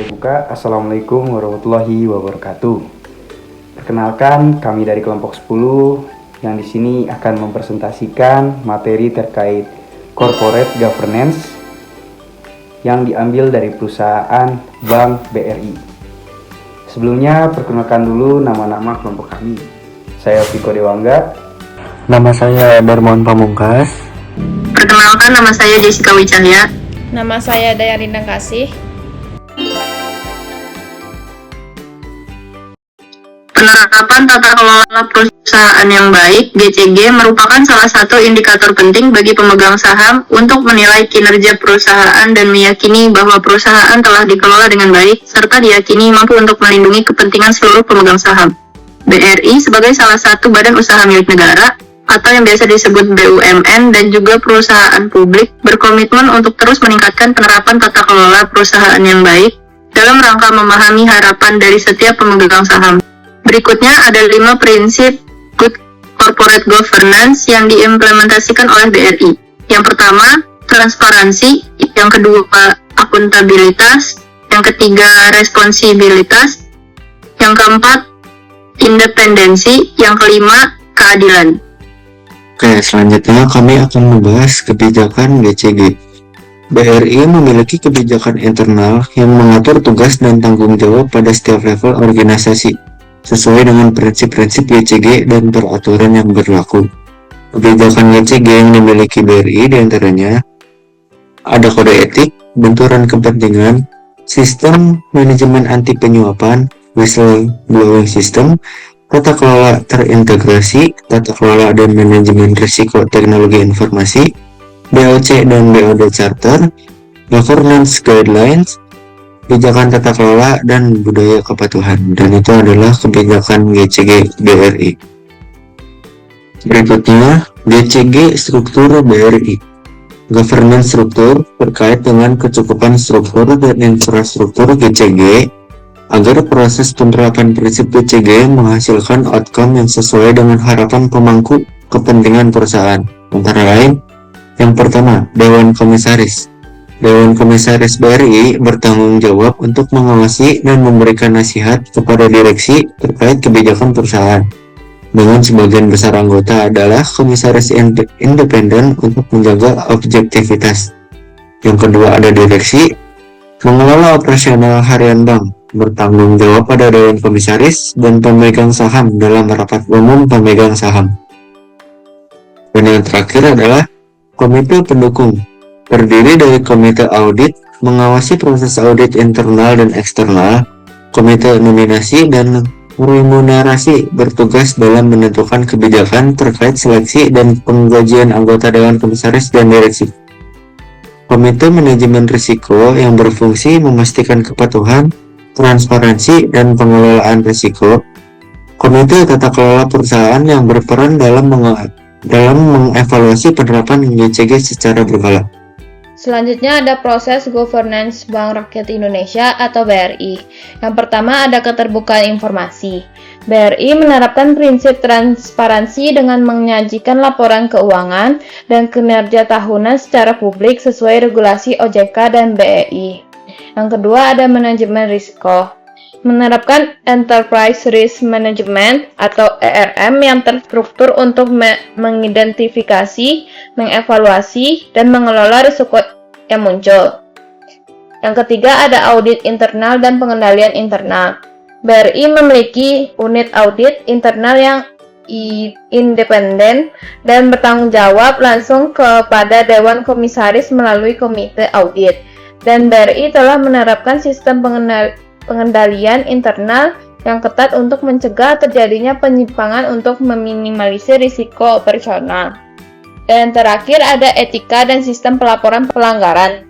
saya buka. Assalamualaikum warahmatullahi wabarakatuh. Perkenalkan, kami dari kelompok 10 yang di sini akan mempresentasikan materi terkait corporate governance yang diambil dari perusahaan Bank BRI. Sebelumnya, perkenalkan dulu nama-nama kelompok kami. Saya Viko Dewangga. Nama saya Darmawan Pamungkas. Perkenalkan, nama saya Jessica Wicahya. Nama saya Daya Rindang Kasih. Penerapan tata kelola perusahaan yang baik (GCG) merupakan salah satu indikator penting bagi pemegang saham untuk menilai kinerja perusahaan dan meyakini bahwa perusahaan telah dikelola dengan baik serta diyakini mampu untuk melindungi kepentingan seluruh pemegang saham. BRI sebagai salah satu badan usaha milik negara atau yang biasa disebut BUMN dan juga perusahaan publik berkomitmen untuk terus meningkatkan penerapan tata kelola perusahaan yang baik dalam rangka memahami harapan dari setiap pemegang saham. Berikutnya ada 5 prinsip good corporate governance yang diimplementasikan oleh BRI. Yang pertama, transparansi. Yang kedua, akuntabilitas. Yang ketiga, responsibilitas. Yang keempat, independensi. Yang kelima, keadilan. Oke, selanjutnya kami akan membahas kebijakan GCG. BRI memiliki kebijakan internal yang mengatur tugas dan tanggung jawab pada setiap level organisasi, sesuai dengan prinsip-prinsip GCG dan peraturan yang berlaku. Kebijakan GCG yang dimiliki BRI diantaranya ada kode etik, benturan kepentingan, sistem manajemen anti penyuapan, whistleblowing system, tata kelola terintegrasi, tata kelola dan manajemen risiko teknologi informasi, BOC dan BOD Charter, governance guidelines, kebijakan tata kelola dan budaya kepatuhan, dan itu adalah kebijakan GCG BRI. Berikutnya, GCG struktur BRI. Governance struktur terkait dengan kecukupan struktur dan infrastruktur GCG agar proses penerapan prinsip GCG menghasilkan outcome yang sesuai dengan harapan pemangku kepentingan perusahaan. Antara lain, yang pertama, Dewan Komisaris. Dewan Komisaris BRI bertanggung jawab untuk mengawasi dan memberikan nasihat kepada direksi terkait kebijakan perusahaan. Dengan sebagian besar anggota adalah komisaris independen untuk menjaga objektivitas. Yang kedua ada direksi, mengelola operasional harian bank, bertanggung jawab pada Dewan Komisaris dan pemegang saham dalam rapat umum pemegang saham. Dan yang terakhir adalah Komite Pendukung. Terdiri dari komite audit, mengawasi proses audit internal dan eksternal, komite nominasi dan remunerasi bertugas dalam menentukan kebijakan terkait seleksi dan penggajian anggota Dewan Komisaris dan direksi. Komite manajemen risiko yang berfungsi memastikan kepatuhan, transparansi, dan pengelolaan risiko. Komite tata kelola perusahaan yang berperan dalam mengevaluasi penerapan GCG secara berkala. Selanjutnya ada proses governance Bank Rakyat Indonesia atau BRI. Yang pertama ada keterbukaan informasi. BRI menerapkan prinsip transparansi dengan menyajikan laporan keuangan dan kinerja tahunan secara publik sesuai regulasi OJK dan BEI. Yang kedua ada manajemen risiko. Menerapkan Enterprise Risk Management atau ERM yang terstruktur untuk mengidentifikasi, mengevaluasi, dan mengelola risiko yang muncul. Yang ketiga ada audit internal dan pengendalian internal. BRI memiliki unit audit internal yang independen dan bertanggung jawab langsung kepada Dewan Komisaris melalui komite audit. Dan BRI telah menerapkan sistem pengendalian internal yang ketat untuk mencegah terjadinya penyimpangan untuk meminimalisir risiko operasional. Dan terakhir ada etika dan sistem pelaporan pelanggaran.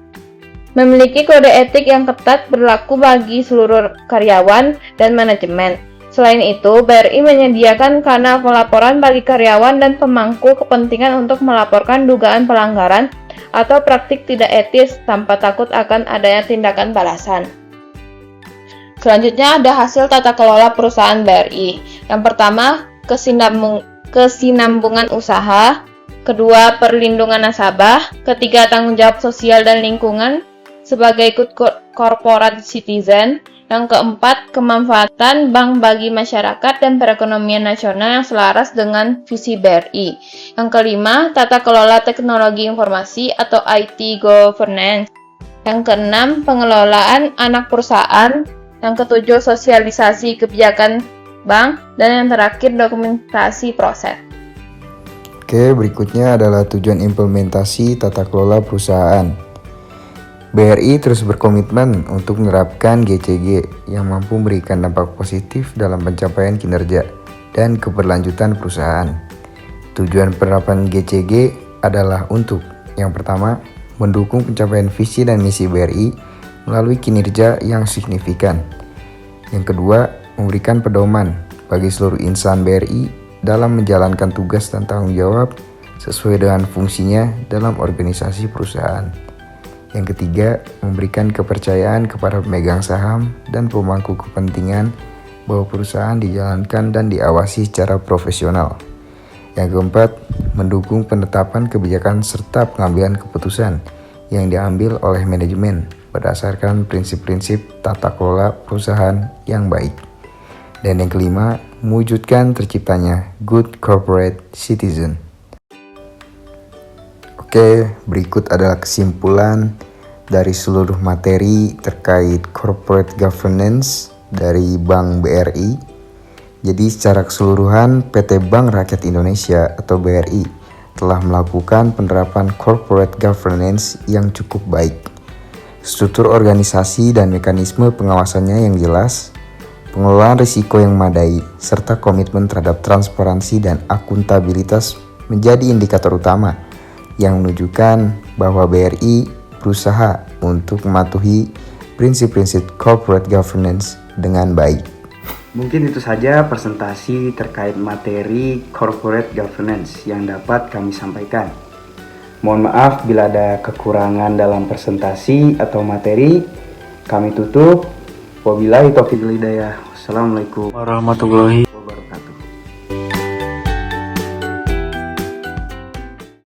Memiliki kode etik yang ketat berlaku bagi seluruh karyawan dan manajemen. Selain itu, BRI menyediakan kanal pelaporan bagi karyawan dan pemangku kepentingan untuk melaporkan dugaan pelanggaran atau praktik tidak etis tanpa takut akan adanya tindakan balasan. Selanjutnya ada hasil tata kelola perusahaan BRI. Yang pertama, kesinambungan usaha. Kedua, perlindungan nasabah. Ketiga, tanggung jawab sosial dan lingkungan. Sebagai good corporate citizen. Yang keempat, kemanfaatan bank bagi masyarakat dan perekonomian nasional yang selaras dengan visi BRI. Yang kelima, tata kelola teknologi informasi atau IT governance. Yang keenam, pengelolaan anak perusahaan. Yang ketujuh, sosialisasi kebijakan bank. Dan yang terakhir, dokumentasi proses. Oke, berikutnya adalah tujuan implementasi tata kelola perusahaan. BRI terus berkomitmen untuk menerapkan GCG yang mampu memberikan dampak positif dalam pencapaian kinerja dan keberlanjutan perusahaan. Tujuan penerapan GCG adalah untuk yang pertama, mendukung pencapaian visi dan misi BRI melalui kinerja yang signifikan. Yang kedua, memberikan pedoman bagi seluruh insan BRI dalam menjalankan tugas dan tanggung jawab sesuai dengan fungsinya dalam organisasi perusahaan. Yang ketiga, memberikan kepercayaan kepada pemegang saham dan pemangku kepentingan bahwa perusahaan dijalankan dan diawasi secara profesional. Yang keempat, mendukung penetapan kebijakan serta pengambilan keputusan yang diambil oleh manajemen berdasarkan prinsip-prinsip tata kelola perusahaan yang baik. Dan yang kelima, mewujudkan terciptanya good corporate citizen. Oke, berikut adalah kesimpulan dari seluruh materi terkait corporate governance dari Bank BRI. Jadi secara keseluruhan PT Bank Rakyat Indonesia atau BRI telah melakukan penerapan corporate governance yang cukup baik. Struktur organisasi dan mekanisme pengawasannya yang jelas, pengelolaan risiko yang memadai, serta komitmen terhadap transparansi dan akuntabilitas menjadi indikator utama yang menunjukkan bahwa BRI berusaha untuk mematuhi prinsip-prinsip corporate governance dengan baik. Mungkin itu saja presentasi terkait materi corporate governance yang dapat kami sampaikan. Mohon maaf bila ada kekurangan dalam presentasi atau materi. Kami tutup. Wabillahi taufiq wal hidayah. Wassalamualaikum warahmatullahi wabarakatuh.